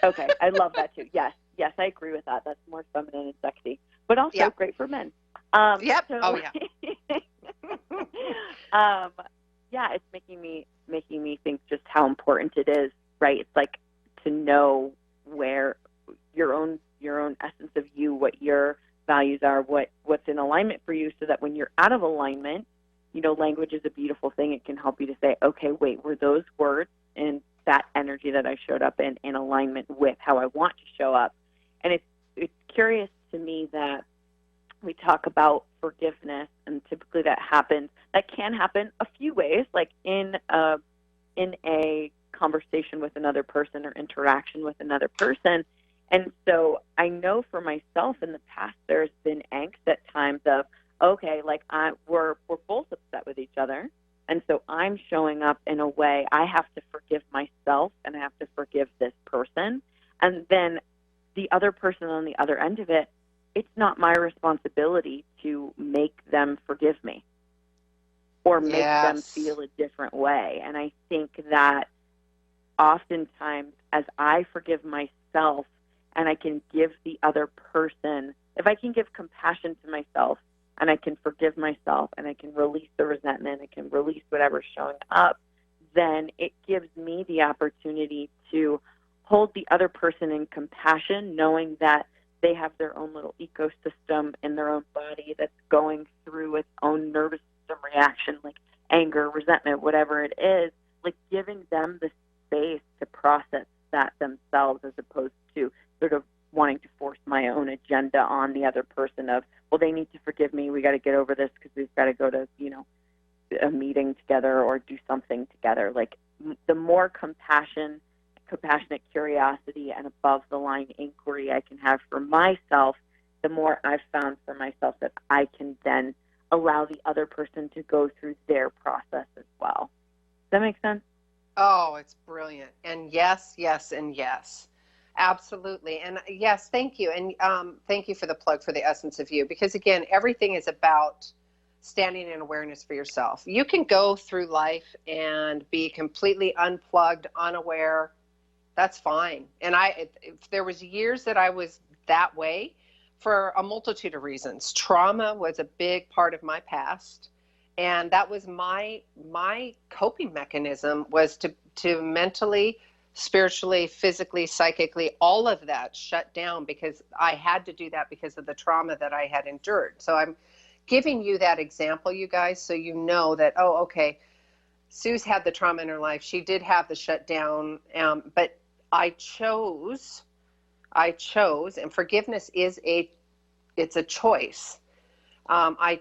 Speaker 3: Okay. I love that too. Yes, I agree with that. That's more feminine and sexy, but also great for men.
Speaker 2: Yep.
Speaker 3: So, it's making me think just how important it is, right? It's like to know where your own essence of you, what your values are, what's in alignment for you, so that when you're out of alignment, language is a beautiful thing. It can help you to say, okay, wait, were those words and that energy that I showed up in alignment with how I want to show up? And it's curious to me that we talk about forgiveness, and typically that can happen a few ways, like in a conversation with another person or interaction with another person. And so I know for myself in the past, there's been angst at times of, okay, like we're both upset with each other, and so I'm showing up in a way I have to forgive myself and I have to forgive this person. And then the other person on the other end of it, it's not my responsibility to make them forgive me or make them feel a different way. And I think that oftentimes as I forgive myself and I can give the other person, if I can give compassion to myself and I can forgive myself and I can release the resentment, I can release whatever's showing up, then it gives me the opportunity to hold the other person in compassion, knowing that they have their own little ecosystem in their own body that's going through its own nervous system reaction, like anger, resentment, whatever it is, like giving them the space to process that themselves, as opposed to sort of wanting to force my own agenda on the other person of, well, they need to forgive me. We got to get over this because we've got to go to, a meeting together or do something together. Like the more compassionate curiosity and above the line inquiry I can have for myself, the more I've found for myself that I can then allow the other person to go through their process as well. Does that make sense?
Speaker 2: Oh, it's brilliant. And yes, yes, and yes. Absolutely. And yes, thank you. And thank you for the plug for the Essence of You, because again, everything is about standing in awareness for yourself. You can go through life and be completely unplugged, unaware. That's fine. And if there was years that I was that way for a multitude of reasons. Trauma was a big part of my past. And that was my coping mechanism, was to mentally, spiritually, physically, psychically, all of that shut down, because I had to do that because of the trauma that I had endured. So I'm giving you that example, you guys, so you know that, oh, okay, Sue's had the trauma in her life. She did have the shutdown, but I chose, and forgiveness it's a choice. I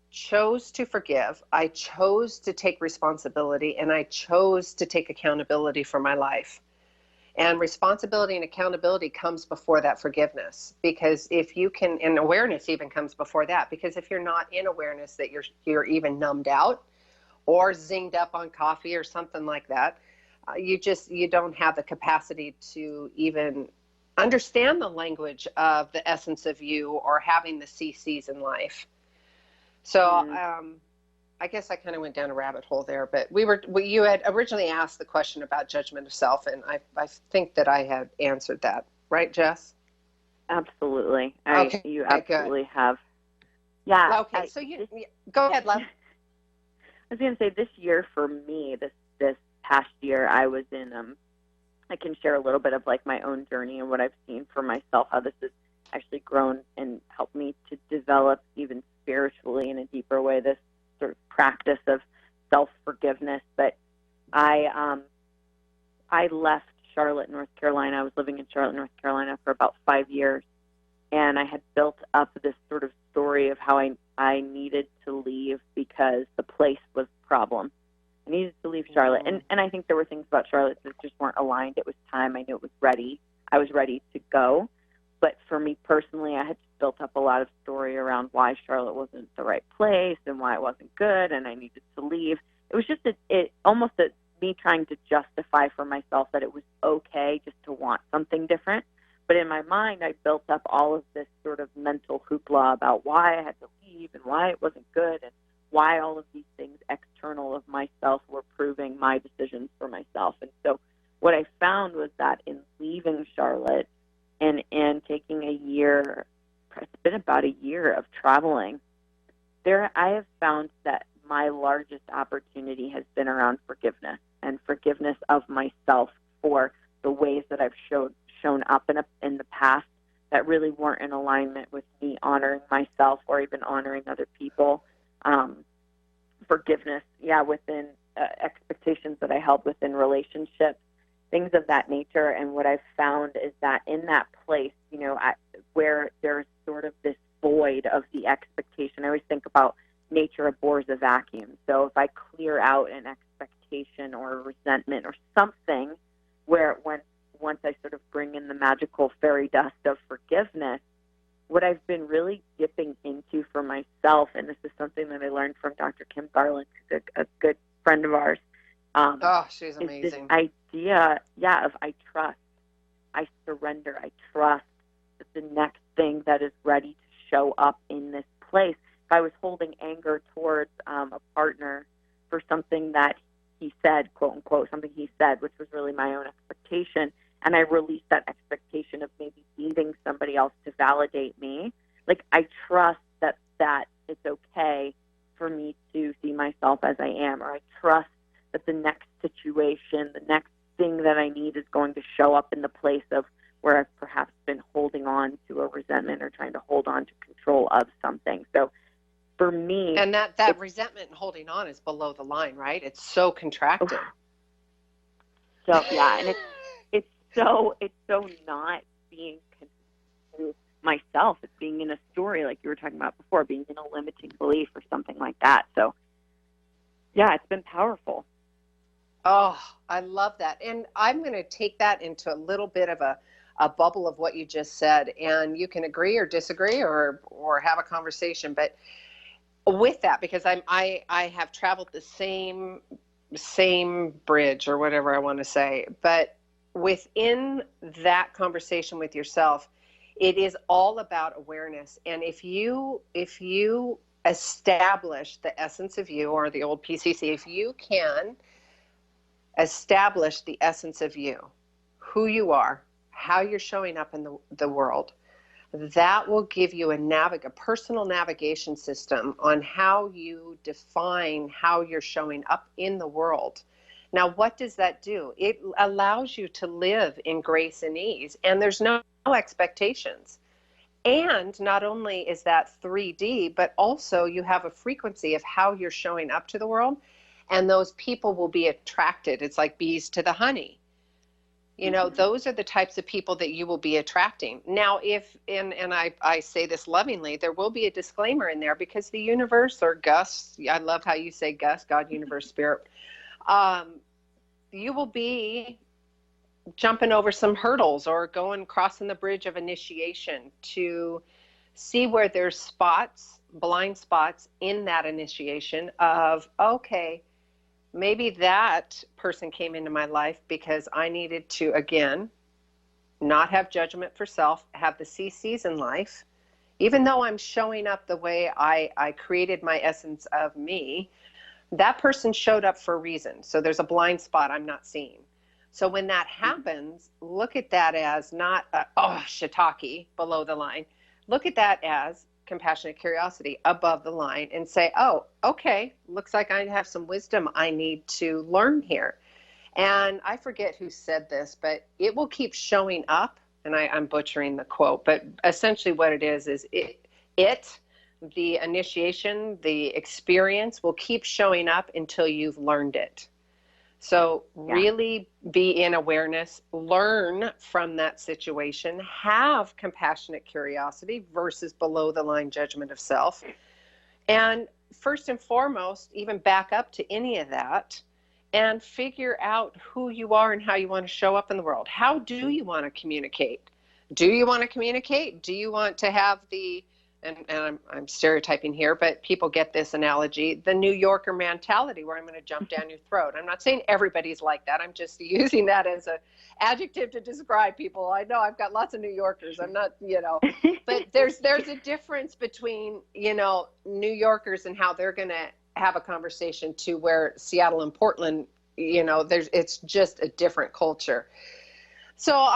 Speaker 2: chose to forgive. I chose to take responsibility, and I chose to take accountability for my life. And responsibility and accountability comes before that forgiveness, because if you can, and awareness even comes before that, because if you're not in awareness that you're even numbed out or zinged up on coffee or something like that, you don't have the capacity to even understand the language of the essence of you or having the CCs in life. So I guess I kind of went down a rabbit hole there, but you had originally asked the question about judgment of self, and I think that I had answered that, right, Jess?
Speaker 3: Absolutely.
Speaker 2: Okay,
Speaker 3: you absolutely have. Yeah.
Speaker 2: Okay, go ahead, love.
Speaker 3: I was going to say, this year for me, this past year, I was in. I can share a little bit of like my own journey and what I've seen for myself, how this has actually grown and helped me to develop even spiritually in a deeper way, this sort of practice of self-forgiveness. But I left Charlotte, North Carolina. I was living in Charlotte, North Carolina for about 5 years, and I had built up this sort of story of how I needed to leave because the place was the problem. I needed to leave Charlotte, and I think there were things about Charlotte that just weren't aligned. It was time. I knew it was ready. I was ready to go. But for me personally, I had built up a lot of story around why Charlotte wasn't the right place and why it wasn't good, and I needed to leave. It was just almost me trying to justify for myself that it was okay just to want something different. But in my mind, I built up all of this sort of mental hoopla about why I had to leave and why it wasn't good and why all of these things external of myself were proving my decisions for myself. And so what I found was that in leaving Charlotte and taking a year, it's been about a year of traveling, I have found that my largest opportunity has been around forgiveness, and forgiveness of myself for the ways that I've shown up in the past that really weren't in alignment with me honoring myself or even honoring other people. Forgiveness, within expectations that I held within relationships, things of that nature. And what I've found is that in that place, where there's sort of this void of the expectation, I always think about nature abhors a vacuum. So if I clear out an expectation or a resentment or something, where once I sort of bring in the magical fairy dust of forgiveness, what I've been really dipping into for myself, and this is something that I learned from Dr. Kim Garland, who's a good friend of ours.
Speaker 2: She's amazing.
Speaker 3: Is this idea, of I trust, I surrender, I trust that the next thing that is ready to show up in this place. If I was holding anger towards a partner for something that he said, quote unquote, something he said, which was really my own expectation, and I released that expectation of maybe needing somebody else to validate me, like I trust that it's okay for me to see myself as I am, or I trust that the next situation, the next thing that I need is going to show up in the place of where I've perhaps been holding on to a resentment or trying to hold on to control of something. So for me,
Speaker 2: and that resentment and holding on is below the line, right? It's so contracted.
Speaker 3: So yeah, and it's so not being myself. It's being in a story like you were talking about before, being in a limiting belief or something like that. So yeah, it's been powerful.
Speaker 2: Oh, I love that. And I'm going to take that into a little bit of a bubble of what you just said. And you can agree or disagree or have a conversation. But with that, because I have traveled the same bridge or whatever I want to say. But within that conversation with yourself, it is all about awareness. And if you establish the essence of you, or the old PCC, if you can establish the essence of you, who you are, how you're showing up in the world, that will give you a personal navigation system on how you define how you're showing up in the world. Now, what does that do? It allows you to live in grace and ease, and there's no expectations. And not only is that 3D, but also you have a frequency of how you're showing up to the world, and those people will be attracted. It's like bees to the honey. You know, those are the types of people that you will be attracting. Now, and I say this lovingly, there will be a disclaimer in there, because the universe, or Gus, I love how you say Gus, God, universe, spirit, you will be jumping over some hurdles or crossing the bridge of initiation to see where there's blind spots in that initiation of, okay, maybe that person came into my life because I needed to, again, not have judgment for self, have the CCs in life. Even though I'm showing up the way I created my essence of me, that person showed up for a reason. So there's a blind spot I'm not seeing. So when that happens, look at that as not, shiitake, below the line. Look at that as compassionate curiosity, above the line, and say, oh, okay, looks like I have some wisdom I need to learn here. And I forget who said this, but it will keep showing up, and I'm butchering the quote, but essentially what it is the initiation, the experience will keep showing up until you've learned it. So really be in awareness, learn from that situation, have compassionate curiosity versus below the line judgment of self. And first and foremost, even back up to any of that and figure out who you are and how you want to show up in the world. How do you want to communicate? Do you want to communicate? Do you want to have and I'm stereotyping here, but people get this analogy, the New Yorker mentality, where I'm going to jump down your throat. I'm not saying everybody's like that. I'm just using that as an adjective to describe people. I know I've got lots of New Yorkers. I'm not, but there's a difference between, New Yorkers and how they're going to have a conversation to where Seattle and Portland, it's just a different culture. So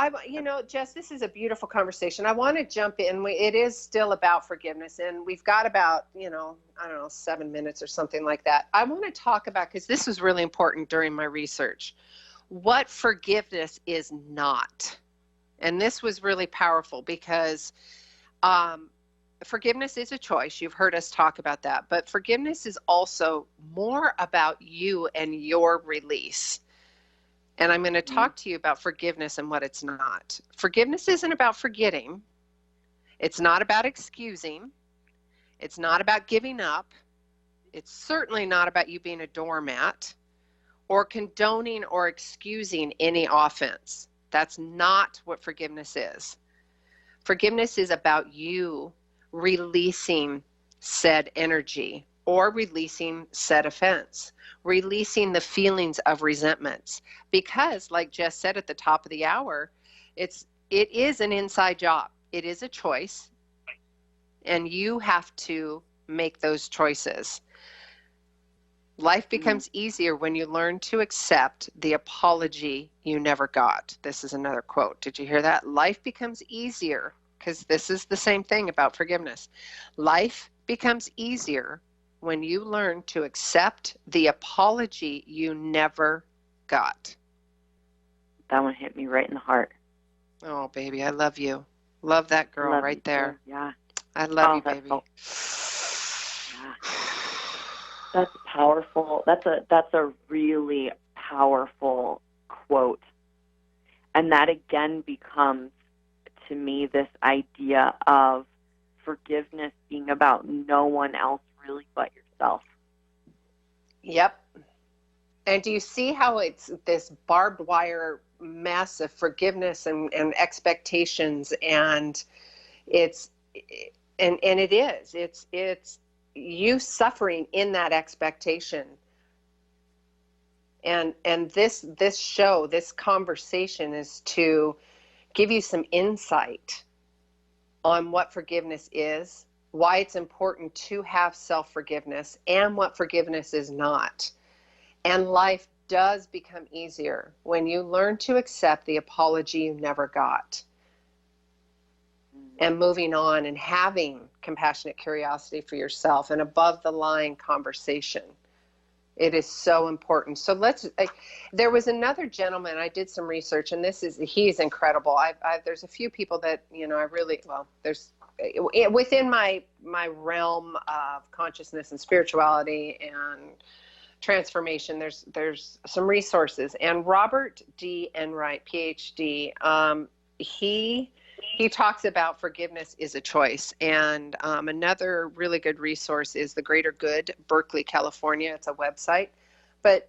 Speaker 2: Jess, this is a beautiful conversation. I want to jump in. It is still about forgiveness, and we've got about, 7 minutes or something like that. I want to talk about, because this was really important during my research, what forgiveness is not. And this was really powerful because forgiveness is a choice. You've heard us talk about that. But forgiveness is also more about you and your release. And I'm going to talk to you about forgiveness and what it's not. Forgiveness isn't about forgetting. It's not about excusing. It's not about giving up. It's certainly not about you being a doormat or condoning or excusing any offense. That's not what forgiveness is. Forgiveness is about you releasing said energy or releasing said offense, releasing the feelings of resentments. Because, like Jess said at the top of the hour, it is an inside job. It is a choice, and you have to make those choices. Life becomes easier when you learn to accept the apology you never got. This is another quote. Did you hear that? Life becomes easier, because this is the same thing about forgiveness. Life becomes easier when you learn to accept the apology you never got.
Speaker 3: That one hit me right in the heart.
Speaker 2: Oh, baby, I love you. Love that girl
Speaker 3: Love
Speaker 2: right
Speaker 3: you
Speaker 2: there.
Speaker 3: too. Yeah.
Speaker 2: I love you,
Speaker 3: That's
Speaker 2: baby.
Speaker 3: yeah. That's powerful. That's a really powerful quote. And that again becomes, to me, this idea of forgiveness being about no one else really but yourself.
Speaker 2: Yep. And do you see how it's this barbed wire mess of forgiveness and expectations, and it's it is. It's you suffering in that expectation. And this show, this conversation is to give you some insight on what forgiveness is, why it's important to have self-forgiveness, and what forgiveness is not. And life does become easier when you learn to accept the apology you never got, and moving on and having compassionate curiosity for yourself and above the line conversation. It is so important. So there was another gentleman, I did some research, and he's incredible. There's a few people that, I really, there's within my realm of consciousness and spirituality and transformation, there's some resources. And Robert D. Enright, PhD, he talks about forgiveness is a choice. And another really good resource is The Greater Good, Berkeley, California. It's a website. But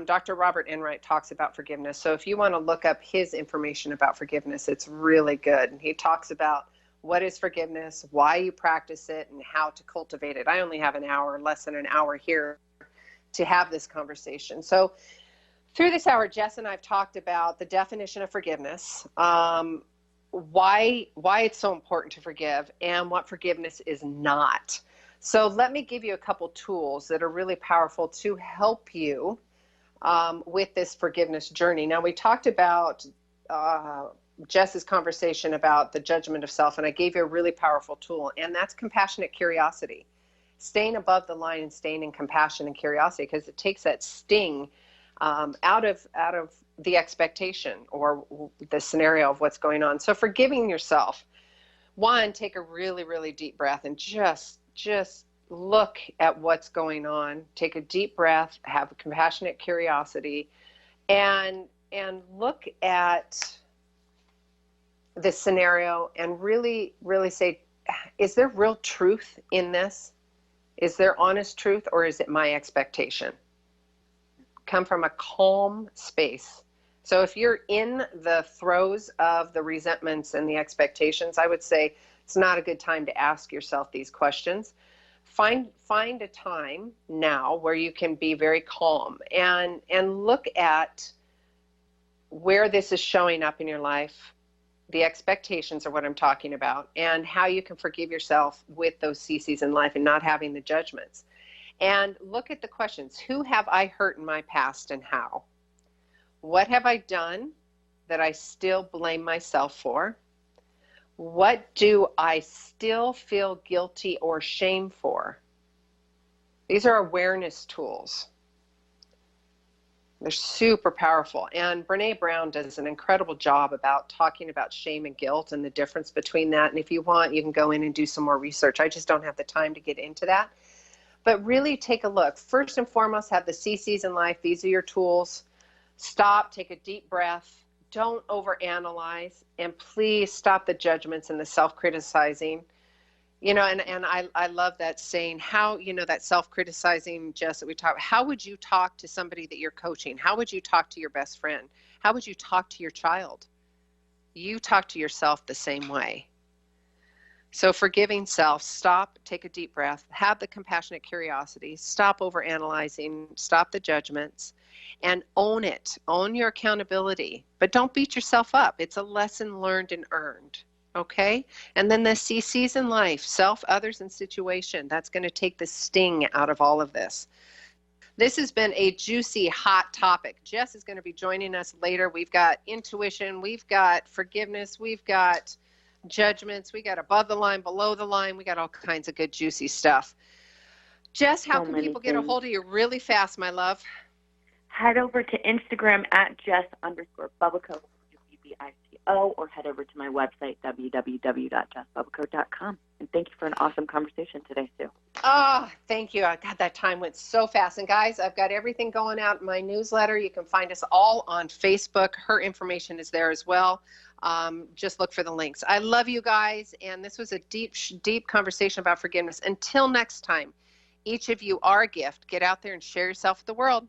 Speaker 2: Dr. Robert Enright talks about forgiveness. So if you want to look up his information about forgiveness, it's really good. And he talks about what is forgiveness, why you practice it, and how to cultivate it. I only have less than an hour here to have this conversation. So through this hour, Jess and I have talked about the definition of forgiveness, why it's so important to forgive, and what forgiveness is not. So let me give you a couple tools that are really powerful to help you with this forgiveness journey. Now, we talked about Jess's conversation about the judgment of self, and I gave you a really powerful tool, and that's compassionate curiosity. Staying above the line and staying in compassion and curiosity, because it takes that sting out of the expectation or the scenario of what's going on. So forgiving yourself, one, take a really, really deep breath and just look at what's going on. Take a deep breath, have a compassionate curiosity, and look at the scenario and really, really say, is there real truth in this? Is there honest truth, or is it my expectation? Come from a calm space. So if you're in the throes of the resentments and the expectations, I would say it's not a good time to ask yourself these questions. Find a time now where you can be very calm and look at where this is showing up in your life. The expectations are what I'm talking about, and how you can forgive yourself with those CCs in life and not having the judgments. And look at the questions. Who have I hurt in my past, and how? What have I done that I still blame myself for? What do I still feel guilty or shame for? These are awareness tools. They're super powerful. And Brene Brown does an incredible job about talking about shame and guilt and the difference between that. And if you want, you can go in and do some more research. I just don't have the time to get into that. But really take a look. First and foremost, have the CCs in life. These are your tools. Stop, take a deep breath. Don't overanalyze. And please stop the judgments and the self-criticizing. And I love that saying, how, that self-criticizing, Jess, that we talk, how would you talk to somebody that you're coaching? How would you talk to your best friend? How would you talk to your child? You talk to yourself the same way. So forgiving self, stop, take a deep breath, have the compassionate curiosity, stop overanalyzing, stop the judgments, and own it. Own your accountability, but don't beat yourself up. It's a lesson learned and earned. Okay? And then the CCs in life, self, others, and situation. That's going to take the sting out of all of this. This has been a juicy, hot topic. Jess is going to be joining us later. We've got intuition. We've got forgiveness. We've got judgments. We got above the line, below the line. We got all kinds of good, juicy stuff. Jess, how can people get a hold of you really fast, my love?
Speaker 3: Head over to Instagram at Jess_Bubbico. or head over to my website, www.jessbubbico.com. And thank you for an awesome conversation today, Sue.
Speaker 2: Oh, thank you. God, that time went so fast. And guys, I've got everything going out in my newsletter. You can find us all on Facebook. Her information is there as well. Just look for the links. I love you guys. And this was a deep conversation about forgiveness. Until next time, each of you are a gift. Get out there and share yourself with the world.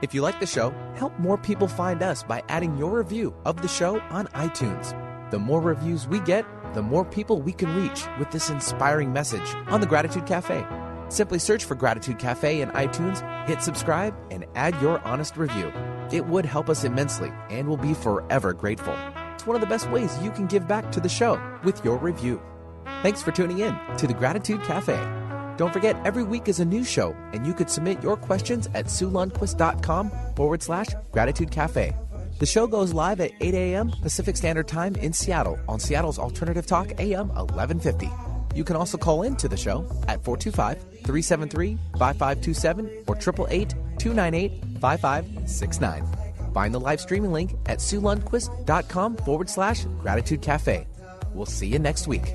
Speaker 1: If you like the show, help more people find us by adding your review of the show on iTunes. The more reviews we get, the more people we can reach with this inspiring message on the Gratitude Cafe. Simply search for Gratitude Cafe in iTunes, hit subscribe, and add your honest review. It would help us immensely and we'll be forever grateful. It's one of the best ways you can give back to the show with your review. Thanks for tuning in to the Gratitude Cafe. Don't forget, every week is a new show, and you could submit your questions at SueLundquist.com/Gratitude Cafe. The show goes live at 8 a.m. Pacific Standard Time in Seattle on Seattle's Alternative Talk AM 1150. You can also call in to the show at 425-373-5527 or 888-298-5569. Find the live streaming link at SueLundquist.com/Gratitude Cafe. We'll see you next week.